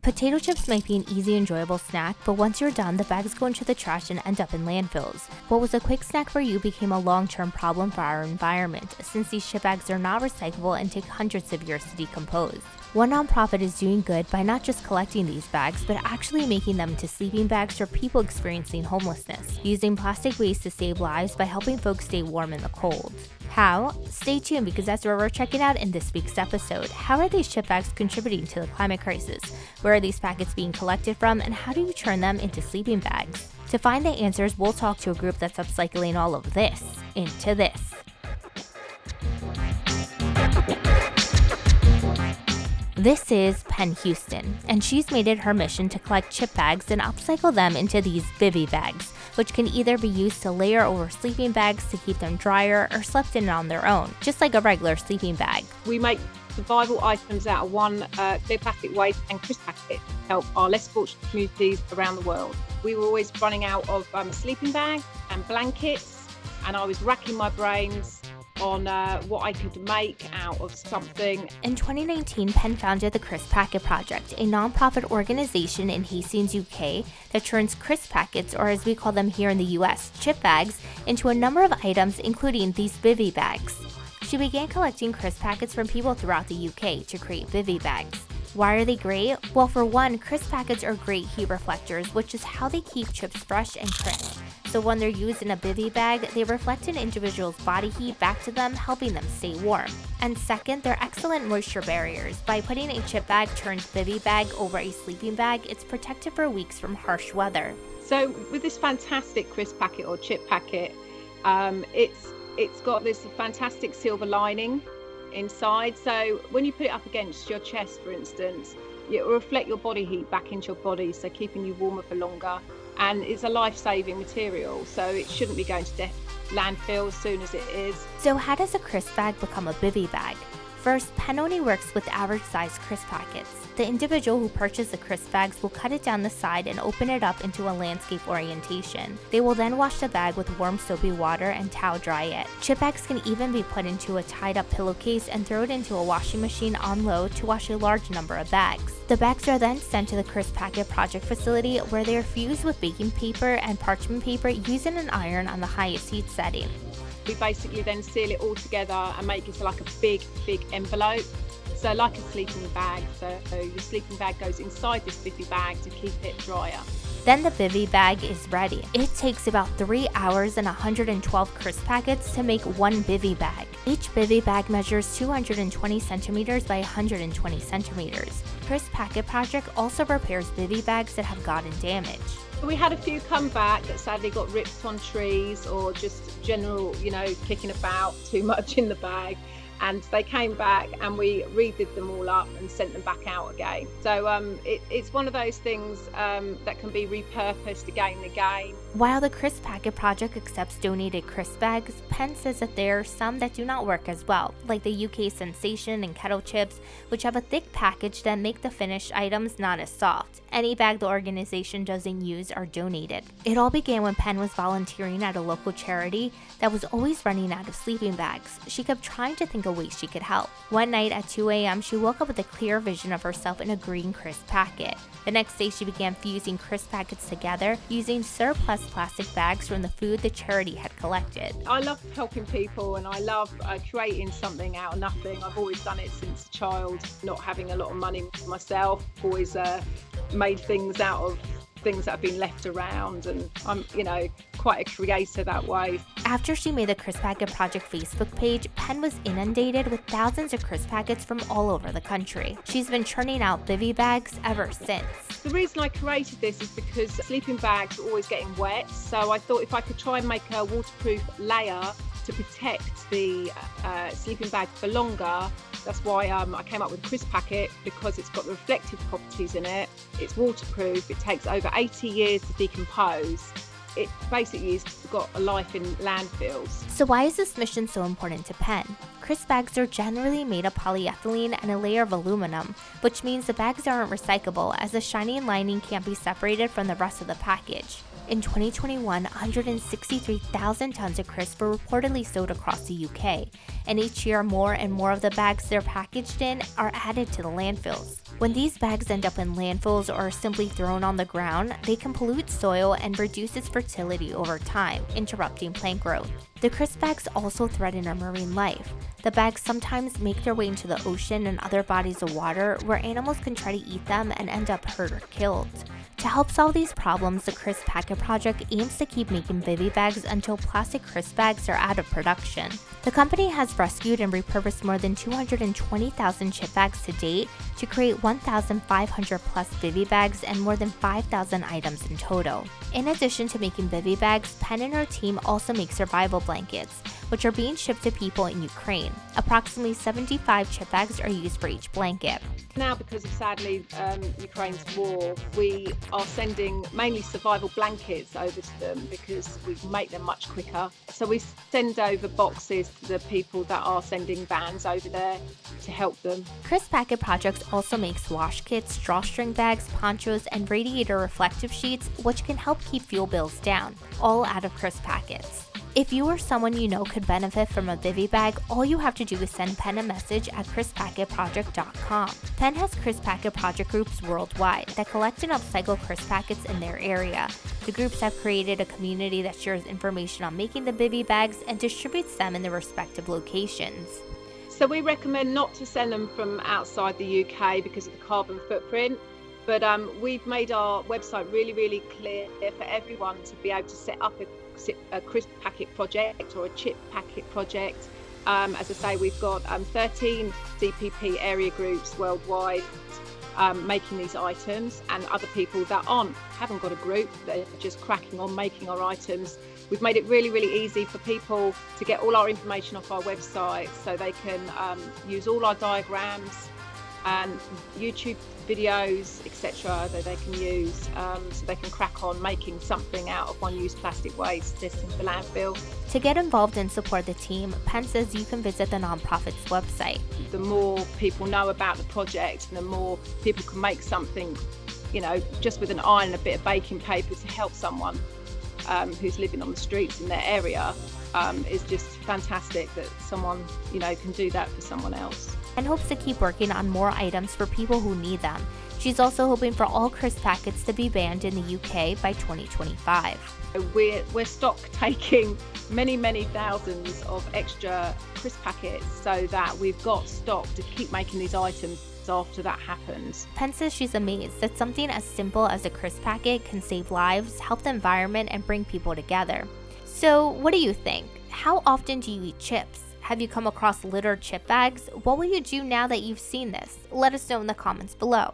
Potato chips might be an easy, enjoyable snack, but once you're done, the bags go into the trash and end up in landfills. What was a quick snack for you became a long-term problem for our environment, since these chip bags are not recyclable and take hundreds of years to decompose. One nonprofit is doing good by not just collecting these bags, but actually making them into sleeping bags for people experiencing homelessness, using plastic waste to save lives by helping folks stay warm in the cold. How? Stay tuned, because that's where we're checking out in this week's episode. How are these chip bags contributing to the climate crisis? Where are these packets being collected from, and how do you turn them into sleeping bags? To find the answers, we'll talk to a group that's upcycling all of this into this. This is Penn Houston, and she's made it her mission to collect chip bags and upcycle them into these bivy bags, which can either be used to layer over sleeping bags to keep them drier or slept in on their own, just like a regular sleeping bag. We make survival items out of one clear plastic waste and crisp packet to help our less fortunate communities around the world. We were always running out of sleeping bags and blankets, and I was racking my brains on what I could make out of something. In 2019, Penn founded the Crisp Packet Project, a non-profit organization in Hastings, UK, that turns crisp packets, or as we call them here in the US, chip bags, into a number of items, including these bivy bags. She began collecting crisp packets from people throughout the UK to create bivy bags. Why are they great? Well, for one, crisp packets are great heat reflectors, which is how they keep chips fresh and crisp. So when they're used in a bivy bag, they reflect an individual's body heat back to them, helping them stay warm. And second, they're excellent moisture barriers. By putting a chip bag turned bivy bag over a sleeping bag, it's protected for weeks from harsh weather. So with this fantastic crisp packet or chip packet, it's got this fantastic silver lining inside. So when you put it up against your chest, for instance, it will reflect your body heat back into your body, so keeping you warmer for longer. And it's a life-saving material, so it shouldn't be going to landfill as soon as it is. So how does a crisp bag become a bivy bag? First, Penn only works with average-sized crisp packets. The individual who purchased the crisp bags will cut it down the side and open it up into a landscape orientation. They will then wash the bag with warm soapy water and towel dry it. Chip bags can even be put into a tied-up pillowcase and thrown into a washing machine on low to wash a large number of bags. The bags are then sent to the Crisp Packet Project facility, where they are fused with baking paper and parchment paper using an iron on the highest heat setting. We basically then seal it all together and make it like a big envelope. So like a sleeping bag. So your sleeping bag goes inside this bivy bag to keep it drier. Then the bivy bag is ready. It takes about 3 hours and 112 crisp packets to make one bivy bag. Each bivy bag measures 220 centimeters by 120 centimeters. Crisp Packet Project also repairs bivy bags that have gotten damaged. We had a few come back that sadly got ripped on trees or just general, kicking about too much in the bag. And they came back and we redid them all up and sent them back out again. So it's one of those things that can be repurposed again and again. While the Crisp Packet Project accepts donated crisp bags, Penn says that there are some that do not work as well, like the UK Sensation and Kettle Chips, which have a thick package that make the finished items not as soft. Any bag the organization doesn't use are donated. It all began when Penn was volunteering at a local charity that was always running out of sleeping bags. She kept trying to think of ways she could help. One night at 2 a.m., she woke up with a clear vision of herself in a green crisp packet. The next day, she began fusing crisp packets together using surplus plastic bags from the food the charity had collected. I love helping people and I love creating something out of nothing. I've always done it since a child, not having a lot of money myself. Always made things out of things that have been left around, and I'm quite a creator that way. After she made the Crisp Packet Project Facebook page, Penn was inundated with thousands of crisp packets from all over the country. She's been churning out bivy bags ever since. The reason I created this is because sleeping bags are always getting wet, so I thought if I could try and make a waterproof layer to protect the sleeping bag for longer. That's why I came up with Crisp Packet, because it's got the reflective properties in it. It's waterproof. It takes over 80 years to decompose. It basically has got a life in landfills. So why is this mission so important to Penn? Crisp bags are generally made of polyethylene and a layer of aluminum, which means the bags aren't recyclable, as the shiny lining can't be separated from the rest of the package. In 2021, 163,000 tons of crisps were reportedly sold across the UK, and each year more and more of the bags they're packaged in are added to the landfills. When these bags end up in landfills or are simply thrown on the ground, they can pollute soil and reduce its fertility over time, interrupting plant growth. The crisp bags also threaten our marine life. The bags sometimes make their way into the ocean and other bodies of water where animals can try to eat them and end up hurt or killed. To help solve these problems, the Crisp Packet Project aims to keep making Vivi bags until plastic crisp bags are out of production. The company has rescued and repurposed more than 220,000 chip bags to date to create 1,500 plus Vivi bags and more than 5,000 items in total. In addition to making Vivi bags, Penn and her team also make survival blankets, which are being shipped to people in Ukraine. Approximately 75 chip bags are used for each blanket. Now, because of sadly Ukraine's war, we are sending mainly survival blankets over to them because we can make them much quicker. So we send over boxes to the people that are sending vans over there to help them. Crisp Packet Projects also makes wash kits, drawstring bags, ponchos, and radiator reflective sheets, which can help keep fuel bills down, all out of Crisp Packets. If you or someone you know could benefit from a Vivi bag, all you have to do is send Penn a message at crisppacketproject.com. Penn has Crisp Packet Project groups worldwide that collect and upcycle crisp packets in their area. The groups have created a community that shares information on making the Vivi bags and distributes them in their respective locations. So we recommend not to send them from outside the UK because of the carbon footprint. But we've made our website really clear for everyone to be able to set up a crisp packet project or a chip packet project. As I say, we've got 13 CPP area groups worldwide making these items, and other people that haven't got a group, they're just cracking on making our items. We've made it really easy for people to get all our information off our website, so they can use all our diagrams and YouTube videos, etc., that they can use, so they can crack on making something out of one-use plastic waste destined for landfill. To get involved and support the team, Penn says you can visit the nonprofit's website. The more people know about the project, and the more people can make something, just with an iron and a bit of baking paper to help someone who's living on the streets in their area, is just fantastic that someone, can do that for someone else. And hopes to keep working on more items for people who need them. She's also hoping for all crisp packets to be banned in the UK by 2025. We're stock taking many thousands of extra crisp packets so that we've got stock to keep making these items after that happens. Penn says she's amazed that something as simple as a crisp packet can save lives, help the environment, and bring people together. So what do you think? How often do you eat chips? Have you come across littered chip bags? What will you do now that you've seen this? Let us know in the comments below.